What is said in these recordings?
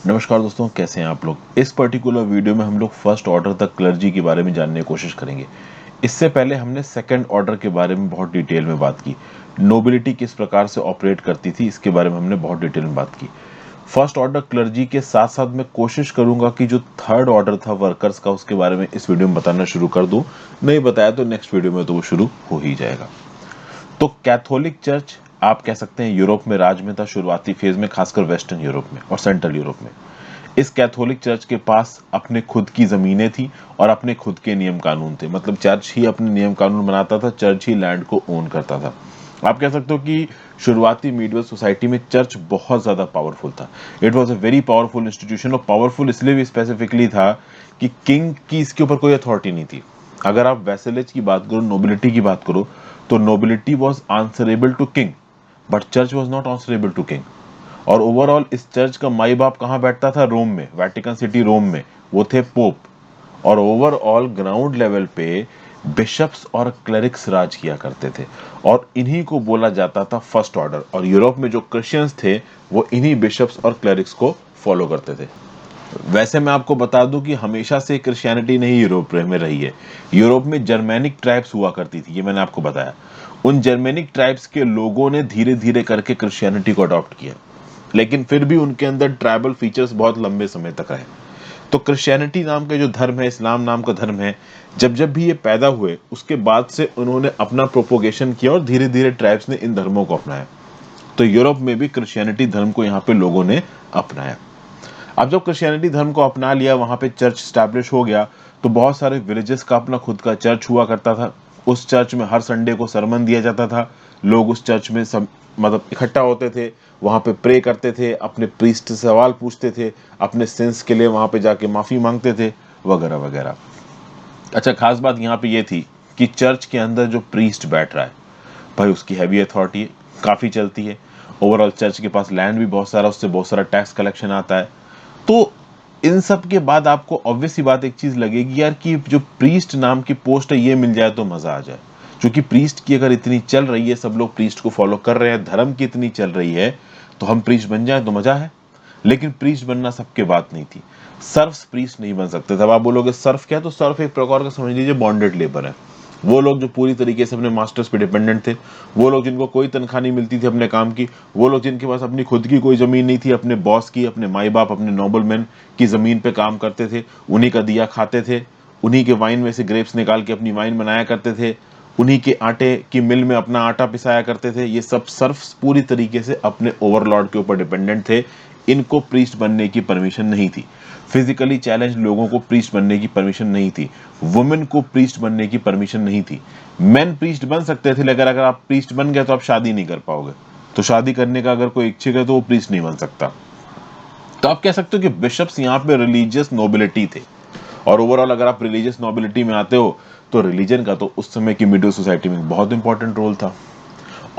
नमस्कार दोस्तों, कैसे हैं आप लोग। इस पर्टिकुलर वीडियो में हम लोग फर्स्ट ऑर्डर तक क्लर्जी के बारे में जानने की कोशिश करेंगे। इससे पहले हमने सेकंड ऑर्डर के बारे में बहुत डिटेल में बात की। नोबिलिटी किस प्रकार से ऑपरेट करती थी, इसके बारे में हमने बहुत डिटेल में बात की। फर्स्ट ऑर्डर क्लर्जी के साथ साथ मैं कोशिश करूंगा कि जो थर्ड ऑर्डर था वर्कर्स का, उसके बारे में इस वीडियो में बताना शुरू कर दूं। नहीं बताया तो नेक्स्ट वीडियो में तो वो शुरू हो ही जाएगा। तो कैथोलिक चर्च आप कह सकते हैं यूरोप में राज में था शुरुआती फेज में, खासकर वेस्टर्न यूरोप में और सेंट्रल यूरोप में। इस कैथोलिक चर्च के पास अपने खुद की जमीनें थी और अपने खुद के नियम कानून थे। मतलब चर्च ही अपने नियम कानून बनाता था, चर्च ही लैंड को ओन करता था। आप कह सकते हो कि शुरुआती मीडियल सोसाइटी में चर्च बहुत ज्यादा पावरफुल था। It was a very powerful institution, और पावरफुल इसलिए भी स्पेसिफिकली था कि किंग की इसके ऊपर कोई अथॉरिटी नहीं थी। अगर आप वैसेलेज की बात करो, नोबिलिटी की बात करो, तो nobility was answerable to king, but church was not answerable to king. और ओवरऑल इस चर्च का माई बाप कहाँ बैठता था? रोम में, वेटिकन सिटी रोम में। वो थे पोप। और ओवरऑल ग्राउंड लेवल पे बिशप्स और क्लरिक्स राज किया करते थे, और इन्हीं को बोला जाता था फर्स्ट ऑर्डर। और यूरोप में जो क्रिश्चियंस थे वो इन्हीं बिशप्स और क्लरिक्स को फॉलो करते थे। वैसे मैं आपको बता दूं कि हमेशा से क्रिश्चियनिटी नहीं यूरोप में रही है। यूरोप में जर्मेनिक ट्राइब्स हुआ करती थी, ये मैंने आपको बताया। उन जर्मेनिक ट्राइब्स के लोगों ने धीरे धीरे करके क्रिश्चियनिटी को अडॉप्ट किया, लेकिन फिर भी उनके अंदर ट्राइबल फीचर्स बहुत लंबे समय तक रहे। तो क्रिश्चियनिटी नाम का जो धर्म है, इस्लाम नाम का धर्म है, जब जब भी ये पैदा हुए उसके बाद से उन्होंने अपना प्रोपोगेशन किया और धीरे धीरे ट्राइब्स ने इन धर्मों को अपनाया। तो यूरोप में भी क्रिश्चियनिटी धर्म को यहाँ पे लोगों ने अपनाया। अब जब क्रिश्चियनिटी धर्म को अपना लिया, वहां पे चर्च स्टैब्लिश हो गया, तो बहुत सारे विलेजेस का अपना खुद का चर्च हुआ करता था। उस चर्च में हर संडे को सरमन दिया जाता था। लोग उस चर्च में सब मतलब इकट्ठा होते थे, वहां पे प्रे करते थे, अपने प्रीस्ट से सवाल पूछते थे, अपने सिंस के लिए वहां पे जाके माफी मांगते थे, वगैरह वगैरह। अच्छा, खास बात यहाँ पे ये थी कि चर्च के अंदर जो प्रीस्ट बैठ रहा है भाई, उसकी हैवी अथॉरिटी काफी चलती है। ओवरऑल चर्च के पास लैंड भी बहुत सारा, उससे बहुत सारा टैक्स कलेक्शन आता है। तो इन सब के बाद आपको ऑब्वियस सी बात एक चीज लगेगी यार, कि जो प्रीस्ट नाम की पोस्ट है ये मिल जाए तो मजा आ जाए। क्योंकि प्रीस्ट की अगर इतनी चल रही है, सब लोग प्रीस्ट को फॉलो कर रहे हैं, धर्म की इतनी चल रही है, तो हम प्रीस्ट बन जाए तो मजा है। लेकिन प्रीस्ट बनना सबके बात नहीं थी। सर्फ प्रीस्ट नहीं बन सकते। तब आप बोलोगे सर्फ क्या है, तो सर्फ एक प्रकार का समझ लीजिए बॉन्डेड लेबर है। वो लोग जो पूरी तरीके से अपने मास्टर्स पे डिपेंडेंट थे, वो लोग जिनको कोई तनख्वाह नहीं मिलती थी अपने काम की, वो लोग जिनके पास अपनी खुद की कोई जमीन नहीं थी, अपने बॉस की, अपने माई बाप, अपने नोबलमैन की जमीन पे काम करते थे, उन्हीं का दिया खाते थे, उन्हीं के वाइन में से ग्रेप्स निकाल के अपनी वाइन बनाया करते थे, उन्हीं के आटे की मिल में अपना आटा पिसाया करते थे। ये सब सर्फ्स पूरी तरीके से अपने ओवरलॉर्ड के ऊपर डिपेंडेंट थे। इनको प्रीस्ट बनने की परमिशन नहीं थी। फिजिकली चैलेंज लोगों को प्रीस्ट बनने की परमिशन नहीं थी। वुमेन को प्रीस्ट बनने की परमिशन नहीं थी। मेन प्रीस्ट बन सकते थे, लेकिन अगर आप प्रीस्ट बन गए तो आप शादी नहीं कर पाओगे। तो शादी करने का अगर कोई इच्छुक है तो वो प्रीस्ट नहीं बन सकता। तो आप कह सकते हो कि बिशप्स यहाँ पे रिलीजियस नोबिलिटी थे। और ओवरऑल अगर आप रिलीजियस नोबिलिटी में आते हो, तो रिलीजन का तो उस समय की मिडिल सोसाइटी में बहुत इंपॉर्टेंट रोल था।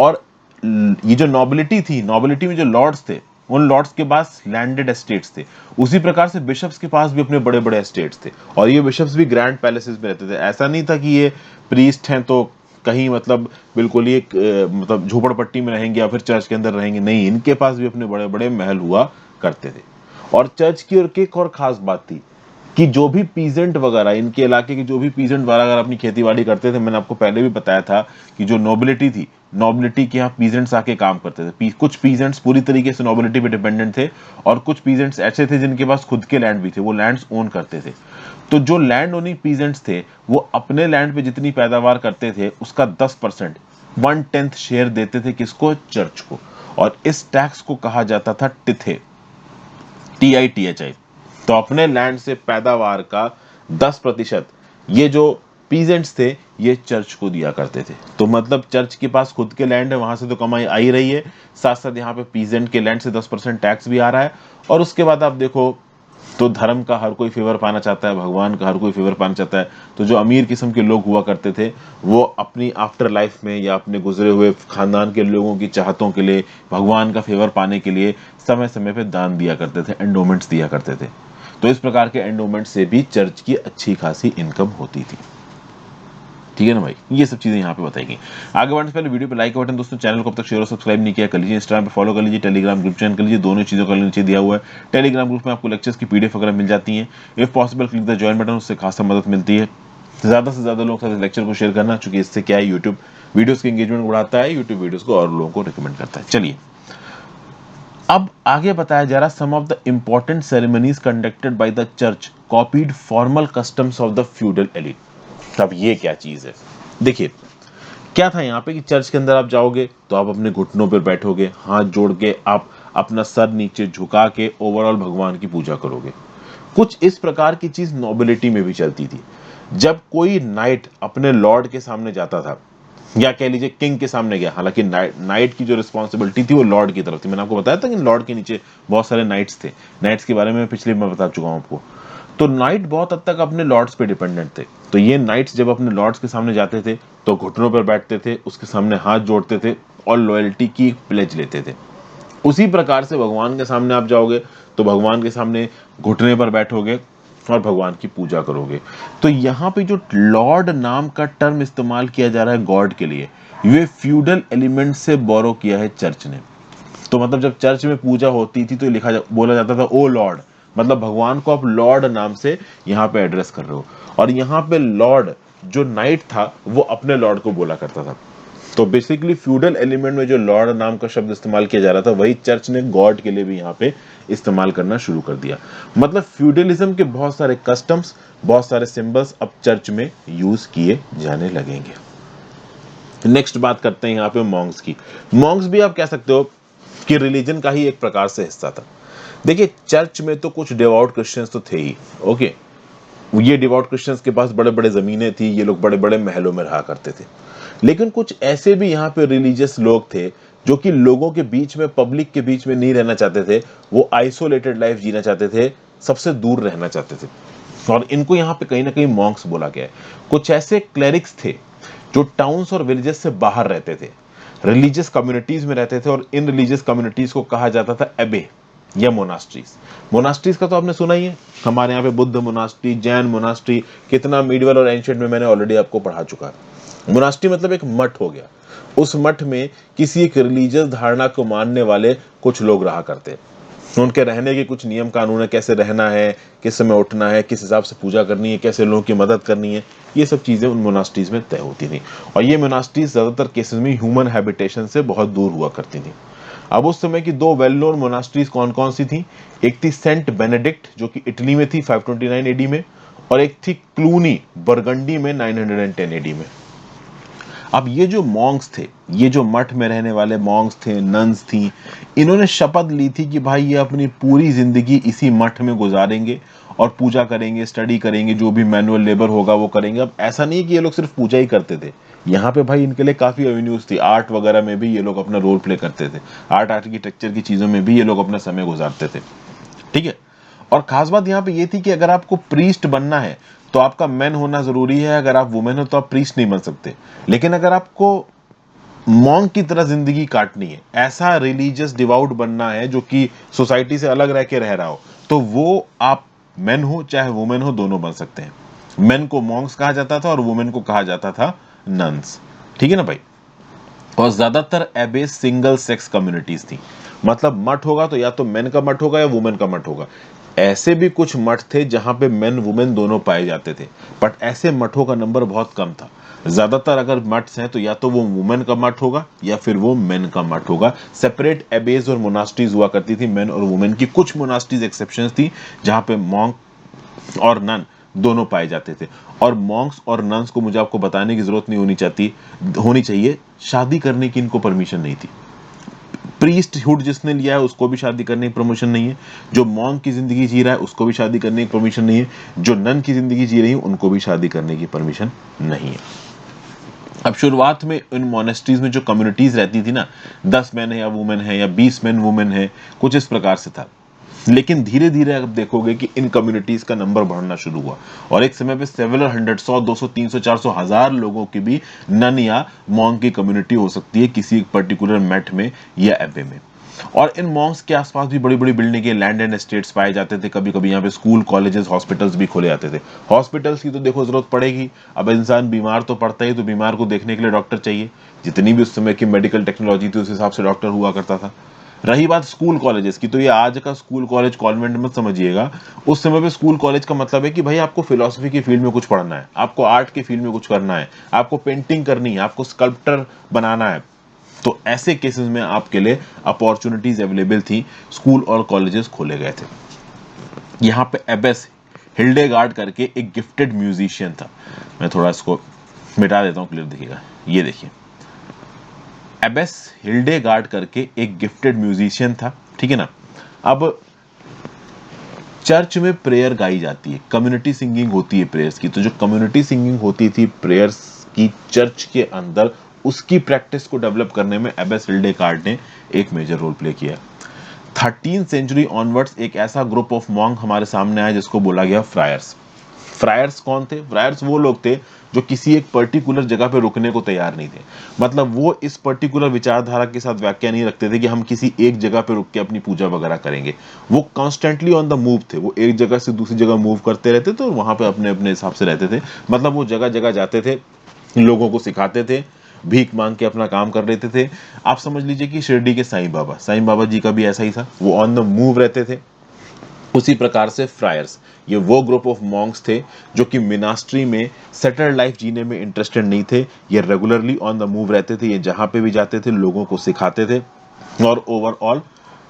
और ये जो नोबिलिटी थी, नोबिलिटी में जो लॉर्ड्स थे, उन लॉर्ड्स के पास लैंडेड एस्टेट्स थे। उसी प्रकार से बिशप्स के पास भी अपने बड़े बड़े एस्टेट्स थे, और ये बिशप्स भी ग्रैंड पैलेसेस में रहते थे। ऐसा नहीं था कि ये प्रीस्ट हैं तो कहीं मतलब बिल्कुल ही एक मतलब झोपड़पट्टी में रहेंगे या फिर चर्च के अंदर रहेंगे। नहीं, इनके पास भी अपने बड़े बड़े महल हुआ करते थे। और चर्च की और एक और खास बात थी कि जो भी पीजेंट वगैरह, इनके इलाके के जो भी पीजेंट वगैरह अगर अपनी खेतीबाड़ी करते थे, मैंने आपको पहले भी बताया था कि जो नोबिलिटी थी, नोबिलिटी के यहाँ पीजेंट्स आके काम करते थे। कुछ पीजेंट्स पूरी तरीके से नोबिलिटी पे डिपेंडेंट थे, और कुछ पीजेंट्स ऐसे थे जिनके पास खुद के लैंड भी थे, वो लैंड्स ओन करते थे। तो जो लैंड ओनिंग पीजेंट्स थे, वो अपने लैंड पे जितनी पैदावार करते थे उसका 10%, 1/10 शेयर देते थे किसको? चर्च को। और इस टैक्स को कहा जाता था टिथे, TITHI। तो अपने लैंड से पैदावार का 10% ये जो पीजेंट्स थे ये चर्च को दिया करते थे। तो मतलब चर्च के पास खुद के लैंड है, वहां से तो कमाई आ ही रही है, साथ साथ यहाँ पे पीजेंट के लैंड से 10% टैक्स भी आ रहा है। और उसके बाद आप देखो तो धर्म का हर कोई फेवर पाना चाहता है, भगवान का हर कोई फेवर पाना चाहता है। तो जो अमीर किस्म के लोग हुआ करते थे, वो अपनी आफ्टर लाइफ में या अपने गुजरे हुए खानदान के लोगों की चाहतों के लिए, भगवान का फेवर पाने के लिए समय समय पे दान दिया करते थे, एंडोमेंट्स दिया करते थे। तो इस प्रकार के एंडोमेंट से भी चर्च की अच्छी खासी इनकम होती थी। ठीक है ना भाई, ये सब चीजें यहाँ पे बताई गई। आगे बढ़ने से पहले वीडियो पे लाइक का बटन दोस्तों, चैनल को अब तक शेयर और सब्सक्राइब नहीं किया कर लीजिए, इंस्टाग्राम पे फॉलो कर लीजिए, टेलीग्राम ग्रुप ज्वाइन कर लीजिए, दोनों चीजों का नीचे दिया हुआ है। टेलीग्राम ग्रुप में आपको लेक्चर्स की पीडीएफ वगैरह मिल जाती है। If possible click the join button, उससे खासा मदद मिलती है। ज्यादा से ज्यादा लोगों के साथ लेक्चर को शेयर करना, क्योंकि इससे क्या है, यूट्यूब वीडियोस के एंगेजमेंट बढ़ाता है, यूट्यूब वीडियोस को और लोगों को रिकमेंड करता है। चलिए अब आगे बताया जा रहा, some of the important ceremonies conducted by the church copied formal customs of the feudal elite. अब ये क्या चीज है, देखिए क्या था यहाँ पे कि चर्च के अंदर आप जाओगे तो आप अपने घुटनों पर बैठोगे, हाथ जोड़ के आप अपना सर नीचे झुका के ओवरऑल भगवान की पूजा करोगे। कुछ इस प्रकार की चीज नोबिलिटी में भी चलती थी। जब कोई नाइट अपने लॉर्ड के सामने जाता था, या कह लीजिए किंग के सामने गया, हालांकि नाइट की जो रिस्पॉन्सिबिलिटी थी वो लॉर्ड की तरफ थी। मैंने आपको बताया था कि लॉर्ड के नीचे बहुत सारे नाइट्स थे, नाइट्स के बारे में पिछले मैं बता चुका हूं आपको। तो नाइट बहुत हद तक अपने लॉर्ड्स पे डिपेंडेंट थे। तो ये नाइट्स जब अपने लॉर्ड्स के सामने जाते थे तो घुटनों पर बैठते थे, उसके सामने हाथ जोड़ते थे और लॉयल्टी की प्लेज लेते थे। उसी प्रकार से भगवान के सामने आप जाओगे तो भगवान के सामने घुटने पर बैठोगे और भगवान की पूजा करोगे। तो यहाँ पे जो लॉर्ड नाम का टर्म इस्तेमाल किया जा रहा है गॉड के लिए, ये फ्यूडल एलिमेंट से बोरो किया है चर्च ने। तो मतलब जब चर्च में पूजा होती थी तो बोला जाता था ओ लॉर्ड, मतलब भगवान को आप लॉर्ड नाम से यहाँ पे एड्रेस कर रहे हो। और यहाँ पे लॉर्ड जो नाइट था वो अपने लॉर्ड को बोला करता था। तो बेसिकली फ्यूडल एलिमेंट में जो लॉर्ड नाम का शब्द इस्तेमाल किया जा रहा था, वही चर्च ने गॉड के लिए भी यहाँ पे इस्तेमाल करना शुरू कर दिया। मतलब फ्यूडलिज्म के बहुत सारे कस्टम्स, बहुत सारे सिंबल्स अब चर्च में यूज किए जाने लगेंगे। नेक्स्ट बात करते हैं यहाँ पे मॉन्क्स की। मॉन्क्स भी आप कह सकते हो कि रिलीजन का ही एक प्रकार से हिस्सा था। देखिए चर्च में तो कुछ डिवोट क्रिश्चियंस तो थे ही, ओके, ये डिवोट क्रिश्चियंस के पास बड़े बड़े जमीनें थी, ये लोग बड़े बड़े महलों में रहा करते थे। लेकिन कुछ ऐसे भी यहाँ पे रिलीजियस लोग थे जो कि लोगों के बीच में, पब्लिक के बीच में नहीं रहना चाहते थे। वो आइसोलेटेड लाइफ जीना चाहते थे, सबसे दूर रहना चाहते थे, और इनको यहाँ पे कहीं ना कहीं मॉन्क्स बोला गया है। कुछ ऐसे क्लेरिक्स थे जो टाउन्स और विलेजेस से बाहर रहते थे, रिलीजियस कम्युनिटीज में रहते थे, और इन रिलीजियस कम्युनिटीज को कहा जाता था एबे या मोनास्ट्रीज। मोनास्ट्रीज का तो आपने सुना ही है, हमारे यहाँ पे बुद्ध मोनास्ट्री, जैन मोनास्ट्री, कितना मीडिवल और एंशिएंट में मैंने ऑलरेडी आपको पढ़ा चुका है। मोनास्ट्री मतलब एक मठ हो गया। उस मठ में किसी एक रिलीजियस धारणा को मानने वाले कुछ लोग रहा करते, उनके रहने के कुछ नियम कानून है, कैसे रहना है, किस समय उठना है, किस हिसाब से पूजा करनी है, कैसे लोगों की मदद करनी है, ये सब चीजें उन मोनास्ट्रीज में तय होती थी। और ये मोनास्ट्रीज ज्यादातर केसेस में ह्यूमन हैबिटेशन से बहुत दूर हुआ करती थी। अब उस समय की दो वेल नोन मोनास्ट्रीज कौन कौन सी थी? एक थी सेंट बेनेडिक्ट जो कि इटली में थी 529 एडी में, और एक थी क्लूनी बरगंडी में 910 एडी में। अब ये जो मॉन्क्स थे, ये जो मठ में रहने वाले मॉन्क्स थे, नन्स थी, इन्होंने शपथ ली थी कि भाई ये अपनी पूरी जिंदगी इसी मठ में गुजारेंगे और पूजा करेंगे, स्टडी करेंगे, जो भी मैनुअल लेबर होगा वो करेंगे। अब ऐसा नहीं है कि ये लोग सिर्फ पूजा ही करते थे, यहाँ पे भाई इनके लिए काफी एवेन्यूज थी। आर्ट वगैरह में भी ये लोग अपना रोल प्ले करते थे, आर्ट आर्किटेक्चर की चीजों में भी ये लोग अपना समय गुजारते थे, ठीक है। और खास बात यहाँ पे ये थी कि अगर आपको प्रीस्ट बनना है तो आपका मैन होना जरूरी है, अगर आप वुमेन हो तो आप प्रीस्ट नहीं बन सकते। लेकिन अगर आपको मॉन्क की तरह जिंदगी काटनी है, ऐसा रिलीजियस डिवाउट बनना है जो कि सोसाइटी से अलग रह के रह रहा हो, तो वो आप मैन हो चाहे वुमेन हो, दोनों बन सकते हैं। मैन को मॉन्क्स कहा जाता था और वुमेन को कहा जाता था नन्स, ठीक है ना भाई। और ज्यादातर एबे सिंगल सेक्स कम्युनिटीज थी, मतलब मठ होगा तो या तो मेन का मठ होगा या वुमेन का मठ होगा। ऐसे भी कुछ मठ थे जहां पे मेन वुमेन दोनों पाए जाते थे, बट ऐसे मठों का नंबर बहुत कम था। ज्यादातर अगर मठ्स हैं तो या तो वो वुमेन का मठ होगा या फिर वो मेन का मठ होगा। सेपरेट एबेज और मोनास्ट्रीज हुआ करती थी मेन और वुमेन की। कुछ मोनास्ट्रीज एक्सेप्शंस थी जहां पे मॉन्क और नन दोनों पाए जाते थे। और मॉन्क्स और नन्स को मुझे आपको बताने की जरूरत नहीं होनी चाहिए, शादी करने की इनको परमिशन नहीं थी। प्रीस्टहुड जिसने लिया है उसको भी शादी करने की परमिशन नहीं है, जो मॉन्क की जिंदगी जी रहा है उसको भी शादी करने की परमिशन नहीं है, जो नन की जिंदगी जी रही है उनको भी शादी करने की परमिशन नहीं है। अब शुरुआत में इन मोनेस्ट्रीज में जो कम्युनिटीज रहती थी ना, 10 मैन है या वुमेन है या 20 मैन वुमेन है, कुछ इस प्रकार से था। लेकिन धीरे धीरे आप देखोगे कि इन कम्युनिटीज का नंबर बढ़ना शुरू हुआ और एक समय पे सेवरल हंड्रेड, 100, 200, 300, 400, 1000 लोगों की भी नन या मॉन्क की कम्युनिटी हो सकती है किसी एक पर्टिकुलर मेट में या एबे में। और इन मॉन्क्स के आसपास भी बड़ी बड़ी बिल्डिंगें, लैंड एंड एस्टेट्स पाए जाते थे। कभी कभी यहाँ पे स्कूल, कॉलेजेस, हॉस्पिटल्स भी खोले जाते थे। हॉस्पिटल्स की तो देखो जरूरत पड़ेगी, अब इंसान बीमार तो पड़ता ही, तो बीमार को देखने के लिए डॉक्टर चाहिए। जितनी भी उस समय की मेडिकल टेक्नोलॉजी थी उस हिसाब से डॉक्टर हुआ करता था। रही बात स्कूल कॉलेजेस की, तो ये आज का स्कूल कॉलेज कॉन्वेंट मत समझिएगा। उस समय पे स्कूल कॉलेज का मतलब है कि भाई आपको फिलोसफी की फील्ड में कुछ पढ़ना है, आपको आर्ट की फील्ड में कुछ करना है, आपको पेंटिंग करनी है, आपको स्कल्प्टर बनाना है। तो ऐसे केसेस में आपके लिए अपॉर्चुनिटीज अवेलेबल थी, स्कूल और कॉलेजेस खोले गए थे। यहाँ पे एबेस हिल्डेगार्ड करके एक गिफ्टेड म्यूजिशियन था। मैं थोड़ा इसको मिटा देता हूँ, क्लियर दिखेगा। ये देखिए, एबेस हिल्डेगार्ड करके एक गिफ्टेड म्यूजिशियन था, ठीक है ना। अब चर्च में प्रेयर गाई जाती है, कम्युनिटी सिंगिंग होती है प्रेयर्स की। तो जो कम्युनिटी सिंगिंग होती थी प्रेयर्स की चर्च के अंदर, उसकी प्रैक्टिस को डेवलप करने में एबेस हिल्डेगार्ड ने एक मेजर रोल प्ले किया। 13th सेंचुरी ऑनवर्ड्स एक ऐसा ग्रुप ऑफ मॉन्क हमारे सामने आया जिसको बोला गया फ्रायर्स। फ्रायर्स कौन थे? फ्रायर्स वो लोग थे जो किसी एक पर्टिकुलर जगह पे रुकने को तैयार नहीं थे। मतलब वो इस पर्टिकुलर विचारधारा के साथ व्याख्या नहीं रखते थे कि हम किसी एक जगह पे रुक के अपनी पूजा वगैरह करेंगे। वो कॉन्स्टेंटली ऑन द मूव थे, वो एक जगह से दूसरी जगह मूव करते रहते थे और वहां पे अपने अपने हिसाब से रहते थे। मतलब वो जगह जगह जाते थे, लोगों को सिखाते थे, भीख मांग के अपना काम कर लेते थे। आप समझ लीजिए कि शिरडी के साईं बाबा जी का भी ऐसा ही था, वो ऑन द मूव रहते थे। उसी प्रकार से फ्रायर्स, ये वो ग्रुप ऑफ मॉन्क्स थे जो कि मिनास्ट्री में सेटल्ड लाइफ जीने में इंटरेस्टेड नहीं थे। ये रेगुलरली ऑन द मूव रहते थे, ये जहां पे भी जाते थे लोगों को सिखाते थे, और ओवरऑल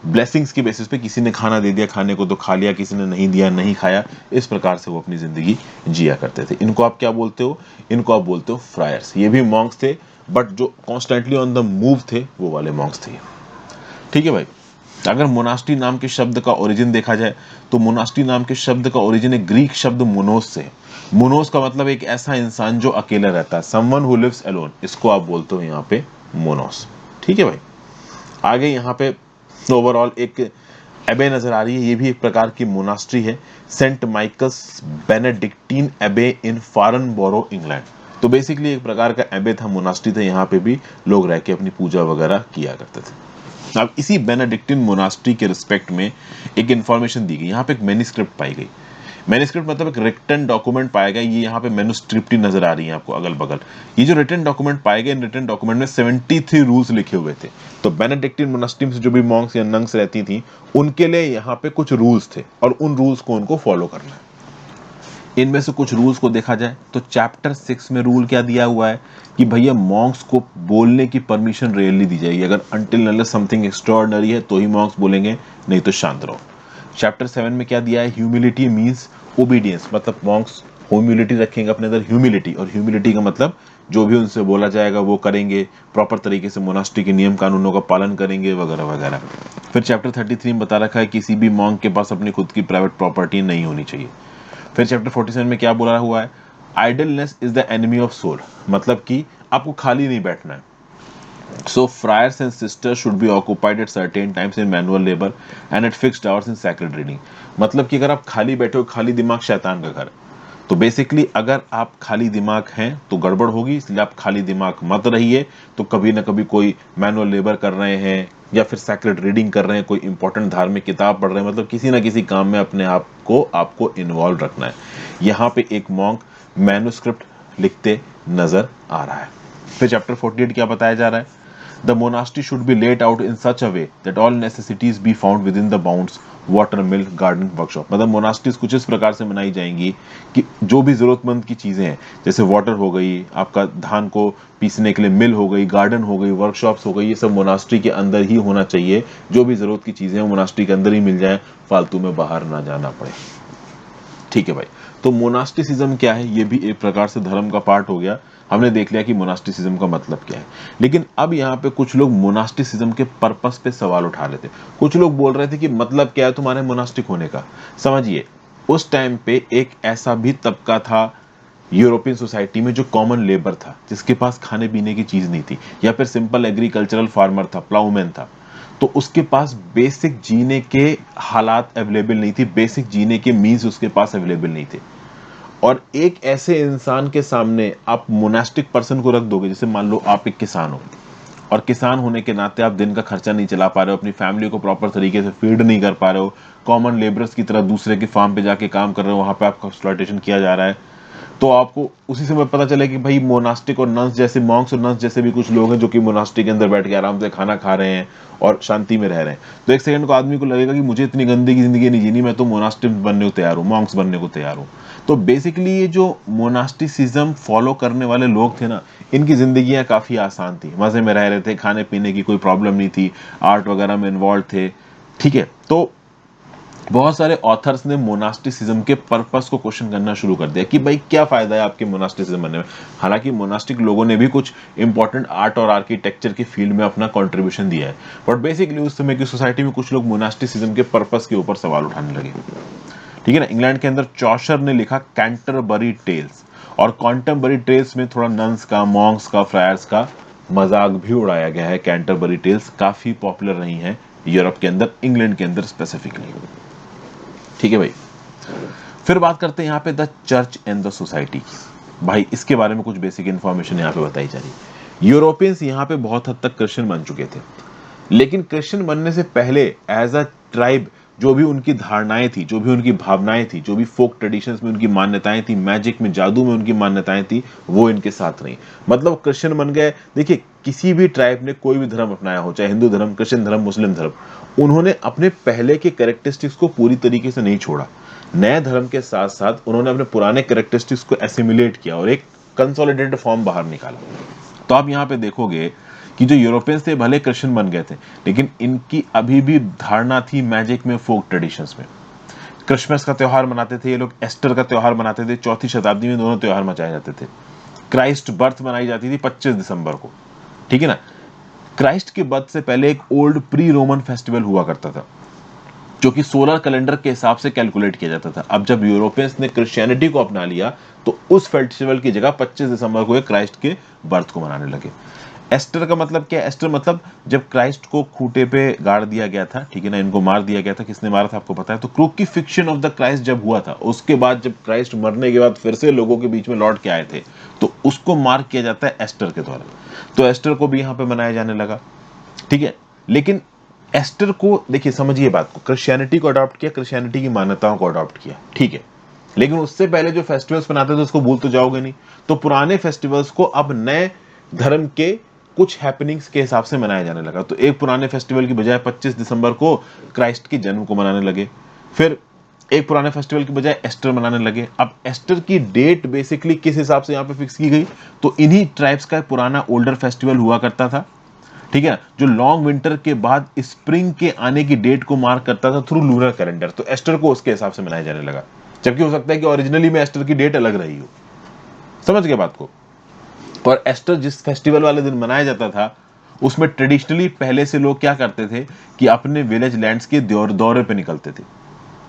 ब्लेसिंग्स की बेसिस पे किसी ने खाना दे दिया खाने को तो खा लिया, किसी ने नहीं दिया नहीं खाया। इस प्रकार से वो अपनी जिंदगी जिया करते थे। इनको आप क्या बोलते हो? इनको आप बोलते हो फ्रायर्स। ये भी मॉन्क्स थे, बट जो कॉन्स्टेंटली ऑन द मूव थे वो वाले मॉन्क्स थे। ठीक है भाई। अगर मोनास्ट्री नाम के शब्द का ओरिजिन देखा जाए तो मोनास्ट्री नाम के शब्द का ओरिजिन एक ग्रीक शब्द मोनोस से है। मोनोस का मतलब एक ऐसा इंसान जो अकेला रहता है, समवन हु लिव्स अलोन, इसको आप बोलते हो यहाँ पे मोनोस। ठीक है भाई। आगे यहाँ पे ओवरऑल एक एबे नजर आ रही है, ये भी एक प्रकार की मोनास्ट्री है, सेंट माइकल्स बेनेडिक्टीन एबे इन फारनबोरो इंग्लैंड। तो बेसिकली एक प्रकार का एबे था, मोनास्ट्री था, यहाँ पे भी लोग रह के अपनी पूजा वगैरह किया करते थे। अब इसी बेनेडिक्टिन मोनास्ट्री के रिस्पेक्ट में एक इंफॉर्मेशन दी गई। यहाँ पे एक मैन्युस्क्रिप्ट पाई गई। मैन्युस्क्रिप्ट मतलब एक रिटन डॉक्यूमेंट पाया गया। ये यहाँ पे मैन्युस्क्रिप्ट ही नजर आ रही है आपको अगल बगल। ये जो रिटन डॉक्यूमेंट पाए गए, इन रिटन डॉक्यूमेंट में 73 रूल्स लिखे हुए थे। तो बेनेडिक्टिन मोनास्ट्री में जो भी मॉन्क्स या नंग्स रहती थी उनके लिए यहाँ पे कुछ रूल्स थे और उन रूल्स को उनको फॉलो करना है। इनमें से कुछ रूल्स को देखा जाए तो चैप्टर 6 में रूल क्या दिया हुआ है कि भैया मॉन्क्स को बोलने की परमिशन रेयरली दी जाएगी। अगर अनटिल अनलेस समथिंग एक्स्ट्राऑर्डिनरी है तो ही मॉन्क्स बोलेंगे, नहीं तो शांत रहो। चैप्टर 7 में क्या दिया है? Humility means obedience. मतलब मॉन्क्स ह्यूमिलिटी रखेंगे अपने अंदर, ह्यूमिलिटी, और ह्यूमिलिटी का मतलब जो भी उनसे बोला जाएगा वो करेंगे, प्रॉपर तरीके से मोनास्ट्री के नियम कानूनों का पालन करेंगे वगैरह वगैरह। फिर चैप्टर 33 में बता रखा है किसी भी मॉन्क के पास अपनी खुद की प्राइवेट प्रॉपर्टी नहीं होनी चाहिए। फिर चैप्टर 47 में क्या बोला हुआ है? Idleness is the enemy of soul. मतलब कि आपको खाली नहीं बैठना है। So friars and sisters should be occupied at certain times in manual labour and at fixed hours in sacred reading. मतलब कि अगर आप खाली बैठे हो, खाली दिमाग शैतान का घर। तो बेसिकली अगर आप खाली दिमाग हैं तो गड़बड़ होगी, इसलिए आप खाली दिमाग मत रहिए। तो कभी ना कभी कोई मैनुअल लेबर कर रहे हैं या फिर सैक्रेड रीडिंग कर रहे हैं, कोई इंपॉर्टेंट धार्मिक किताब पढ़ रहे हैं, मतलब किसी ना किसी काम में अपने आप को आपको इन्वॉल्व रखना है। यहाँ पे एक मॉन्क मैन्युस्क्रिप्ट लिखते नजर आ रहा है। फिर चैप्टर 48 क्या बताया जा रहा है? The monastery should be laid out in such a way that all necessities be found within the bounds water mill garden workshop. मतलब मोनास्ट्रीज कुछ इस प्रकार से बनाई जाएंगी कि जो भी जरूरतमंद की चीजें हैं, जैसे वाटर हो गई, आपका धान को पीसने के लिए मिल हो गई, गार्डन हो गई, वर्कशॉप्स हो गई, ये सब मोनास्ट्री के अंदर ही होना चाहिए। जो भी जरूरत की चीजें हैं मोनास्ट्री के अंदर ही मिल जाए, फालतू में बाहर ना जाना पड़े। ठीक है भाई। तो मोनास्टिसिज्म क्या है? ये भी एक प्रकार से धर्म का पार्ट हो गया। हमने देख लिया कि मोनास्टिसिज्म का मतलब क्या है। लेकिन अब यहाँ पे कुछ लोग मोनास्टिसिज्म के पर्पस पे सवाल उठा रहे थे। कुछ लोग बोल रहे थे कि मतलब क्या है तुम्हारे मोनास्टिक होने का? समझिए, उस टाइम पे एक ऐसा भी तबका था यूरोपियन सोसाइटी में जो कॉमन लेबर था, जिसके पास खाने पीने की चीज नहीं थी, या फिर सिंपल एग्रीकल्चरल फार्मर था, प्लाउमैन था। तो उसके पास बेसिक जीने के हालात अवेलेबल नहीं थी, बेसिक जीने के मीन्स उसके पास अवेलेबल नहीं थे। और एक ऐसे इंसान के सामने आप मोनास्टिक पर्सन को रख दोगे, जैसे मान लो आप एक किसान हो और किसान होने के नाते आप दिन का खर्चा नहीं चला पा रहे हो, अपनी फैमिली को प्रॉपर तरीके से फीड नहीं कर पा रहे हो, कॉमन लेबरर्स की तरह दूसरे के फार्म पे जाके काम कर रहे हो, वहां पे आपका एक्सप्लॉयटेशन किया जा रहा है, तो आपको उसी समय पता चले कि भाई मोनास्टिक और नंस जैसे, मॉन्क्स और नंस जैसे भी कुछ लोग हैं जो कि मोनास्टिक के अंदर बैठ के आराम से खाना खा रहे हैं और शांति में रह रहे हैं। तो एक सेकंड को आदमी को लगेगा कि मुझे इतनी गंदगी जिंदगी नहीं जीनी, मैं तो मोनास्टिक बनने को तैयार हूँ, मॉन्क्स बनने को तैयार हूँ। तो बेसिकली ये जो मोनास्टिसिज्म फॉलो करने वाले लोग थे ना, इनकी जिंदगियां काफी आसान थी, मजे में रह रहे थे, खाने पीने की कोई प्रॉब्लम नहीं थी, आर्ट वगैरह में इन्वॉल्व थे। ठीक है, तो बहुत सारे ऑथर्स ने मोनास्टिसिज्म के पर्पस को क्वेश्चन करना शुरू कर दिया कि भाई क्या फायदा है आपके मोनास्टिसिज्म बनने में। हालांकि मोनास्टिक लोगों ने भी कुछ इंपॉर्टेंट आर्ट और आर्किटेक्चर की फील्ड में अपना कंट्रीब्यूशन दिया है, बट बेसिकली उस समय की सोसाइटी में कुछ लोग मोनास्टिसिज्म के पर्पस के ऊपर सवाल उठाने लगे। ठीक है ना, इंग्लैंड के अंदर चॉशर ने लिखा कैंटरबरी टेल्स, और कॉन्टेम्बरी टेल्स में थोड़ा नन्स का, मॉन्क्स का, फ्रायर्स का मजाक भी उड़ाया गया है। कैंटरबरी टेल्स काफी पॉपुलर रही हैं यूरोप के अंदर, इंग्लैंड के अंदर स्पेसिफिकली। ठीक है भाई, फिर बात करते हैं यहाँ पे the church and the society की। भाई इसके बारे में कुछ बेसिक इंफॉर्मेशन यहाँ पे बताई जा रही है। यूरोपियंस यहाँ पे बहुत हद तक क्रिश्चियन बन चुके थे, लेकिन क्रिश्चियन बनने से पहले एज अ ट्राइब जो भी उनकी धारणाएं थी, जो भी उनकी भावनाएं थी, जो भी फोक ट्रेडिशंस में उनकी मान्यताएं थी, मैजिक में, जादू में उनकी मान्यताएं थी, वो इनके साथ रही। मतलब क्रिश्चियन बन गए। देखिए, किसी भी ट्राइब ने कोई भी धर्म अपनाया हो, चाहे हिंदू धर्म, क्रिश्चियन धर्म, मुस्लिम धर्म, उन्होंने अपने पहले के कैरेक्टरिस्टिक्स को पूरी तरीके से नहीं छोड़ा। नए धर्म के साथ साथ उन्होंने अपने पुराने कैरेक्टरिस्टिक्स को एसिमुलेट किया और एक कंसोलिडेटेड फॉर्म बाहर निकाला। तो आप यहाँ पे देखोगे कि जो यूरोपियंस थे भले क्रिश्चियन बन गए थे, लेकिन इनकी अभी भी धारणा थी मैजिक में, फोक ट्रेडिशंस में। क्रिसमस का त्योहार मनाते थे ये लोग, एस्टर का त्योहार मनाते थे, 4वीं शताब्दी में दोनों त्योहार मनाए जाते थे। क्राइस्ट बर्थ मनाई जाती थी 25 दिसंबर को। ठीक है ना, क्राइस्ट के बर्थ से पहले एक ओल्ड प्री रोमन फेस्टिवल हुआ करता था जो कि सोलर कैलेंडर के हिसाब से कैलकुलेट किया जाता था। अब जब यूरोपियंस ने क्रिश्चियनिटी को अपना लिया तो उस फेस्टिवल की जगह 25 दिसंबर को क्राइस्ट के बर्थ को मनाने लगे। एस्टर का मतलब क्या है? एस्टर मतलब जब क्राइस्ट को खूंटे पे गाड़ दिया गया था, ठीक है ना, इनको मार दिया गया था। किसने मारा था आपको पता है? तो क्रूसिफिक्शन ऑफ द क्राइस्ट जब हुआ था, उसके बाद जब क्राइस्ट मरने के बाद फिर से लोगों के बीच में लौट के आए थे, तो उसको मार्क किया जाता है एस्टर के द्वारा। तो एस्टर को भी यहाँ पे मनाया जाने लगा। ठीक है, लेकिन एस्टर को देखिए, समझिए बात को, क्रिश्चियनिटी को अडॉप्ट किया, क्रिश्चियनिटी की मान्यताओं को अडॉप्ट किया, ठीक है, लेकिन उससे पहले जो फेस्टिवल्स बनाते थे उसको भूल तो जाओगे नहीं। तो पुराने फेस्टिवल्स को अब नए धर्म के कुछ हैपनिंग्स के हिसाब से मनाया जाने लगा। तो एक पुराने फेस्टिवल की बजाय 25 दिसंबर को क्राइस्ट के जन्म को मनाने लगे, फिर एक पुराने फेस्टिवल की बजाय एस्टर मनाने लगे। अब एस्टर की डेट बेसिकली किस हिसाब से यहाँ पे फिक्स की गई? तो इन्हीं ट्राइब्स का पुराना ओल्डर फेस्टिवल हुआ करता था, ठीक है, जो लॉन्ग विंटर के बाद स्प्रिंग के आने की डेट को मार्क करता था थ्रू लूनर कैलेंडर। तो एस्टर को उसके हिसाब से मनाया जाने लगा, जबकि हो सकता है कि ओरिजिनली में एस्टर की डेट अलग रही हो। समझ गए बात को? और एस्टर जिस फेस्टिवल वाले दिन मनाया जाता था, उसमें ट्रेडिशनली पहले से लोग क्या करते थे कि अपने विलेज लैंड्स के दौरे पे निकलते थे,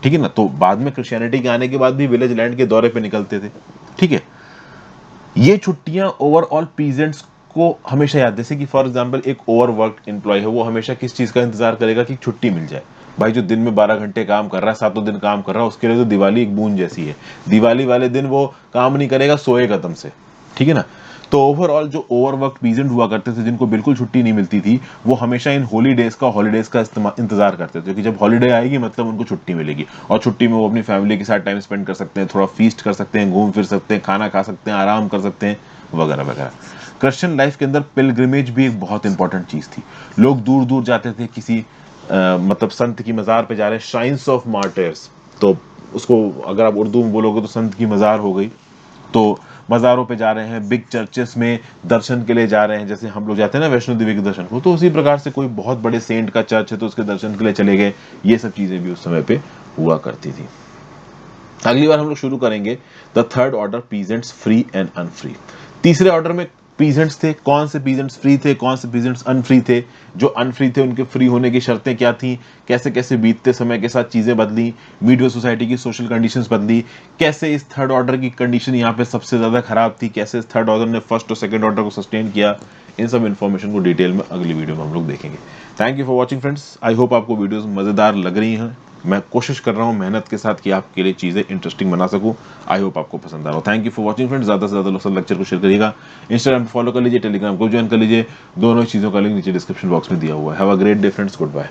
ठीक है ना। तो बाद में क्रिश्चियनिटी के आने के बाद भी विलेज लैंड के दौरे पे निकलते थे, ठीक है। ये छुट्टियां ओवरऑल पीजेंट्स को हमेशा याद, जैसे कि फॉर एग्जांपल एक ओवरवर्क्ड एम्प्लॉय है, वो हमेशा किस चीज का इंतजार करेगा कि छुट्टी मिल जाए। भाई जो दिन में 12 घंटे काम कर रहा है, 7 दिन काम कर रहा है, उसके लिए तो दिवाली एक बूंद जैसी है। दिवाली वाले दिन वो काम नहीं करेगा, सोएगा दम से, ठीक है ना। तो ओवरऑल जो ओवरवर्क पीजेंट हुआ करते थे, जिनको बिल्कुल छुट्टी नहीं मिलती थी, वो हमेशा इन हॉलीडेज का इंतजार करते थे कि जब हॉलीडे आएगी मतलब उनको छुट्टी मिलेगी, और छुट्टी में वो अपनी फैमिली के साथ टाइम स्पेंड कर सकते हैं, थोड़ा फीस्ट कर सकते हैं, घूम फिर सकते हैं, खाना खा सकते हैं, आराम कर सकते हैं, वगैरह वगैरह। क्रिश्चियन लाइफ के अंदर पिलग्रिमेज भी एक बहुत इंपॉर्टेंट चीज थी। लोग दूर दूर जाते थे, किसी मतलब संत की मजार पे जा रहे हैं, श्राइन्स ऑफ मार्टर्स, तो उसको अगर आप उर्दू में बोलोगे तो संत की मजार हो गई। तो मज़ारों पे जा रहे हैं, बिग चर्चेस में दर्शन के लिए जा रहे हैं, जैसे हम लोग जाते हैं ना वैष्णो देवी के दर्शन को, तो उसी प्रकार से कोई बहुत बड़े सेंट का चर्च है तो उसके दर्शन के लिए चले गए। ये सब चीजें भी उस समय पे हुआ करती थी। अगली बार हम लोग शुरू करेंगे the third order, peasants free and unfree. तीसरे ऑर्डर में पीजेंट्स थे। कौन से पीजेंट्स फ्री थे, कौन से पीजेंट्स अनफ्री थे? जो अनफ्री थे उनके फ्री होने की शर्तें क्या थी, कैसे कैसे बीतते समय के साथ चीजें बदली, मीडियो सोसाइटी की सोशल कंडीशंस बदली, कैसे इस थर्ड ऑर्डर की कंडीशन यहाँ पे सबसे ज्यादा खराब थी, कैसे इस थर्ड ऑर्डर ने फर्स्ट और सेकंड ऑर्डर को सस्टेन किया, इन सब इन्फॉर्मेशन को डिटेल में अगली वीडियो में हम लोग देखेंगे। Thank you for watching friends. I hope आपको वीडियोस मजेदार लग रही हैं। मैं कोशिश कर रहा हूँ मेहनत के साथ कि आपके लिए चीज़ें इंटरेस्टिंग बना सकूँ। आई होप आपको पसंद आ रहा हो। Thank you for watching friends. ज़्यादा से ज़्यादा लोग लेक्चर को शेयर करिएगा, इंस्टाग्राम पर फॉलो कर लीजिए, टेलीग्राम को ज्वाइन कर लीजिए, दोनों चीज़ों का लिंक नीचे डिस्क्रिप्शन बॉक्स में दिया हुआ है। Have a great day friends, good bye.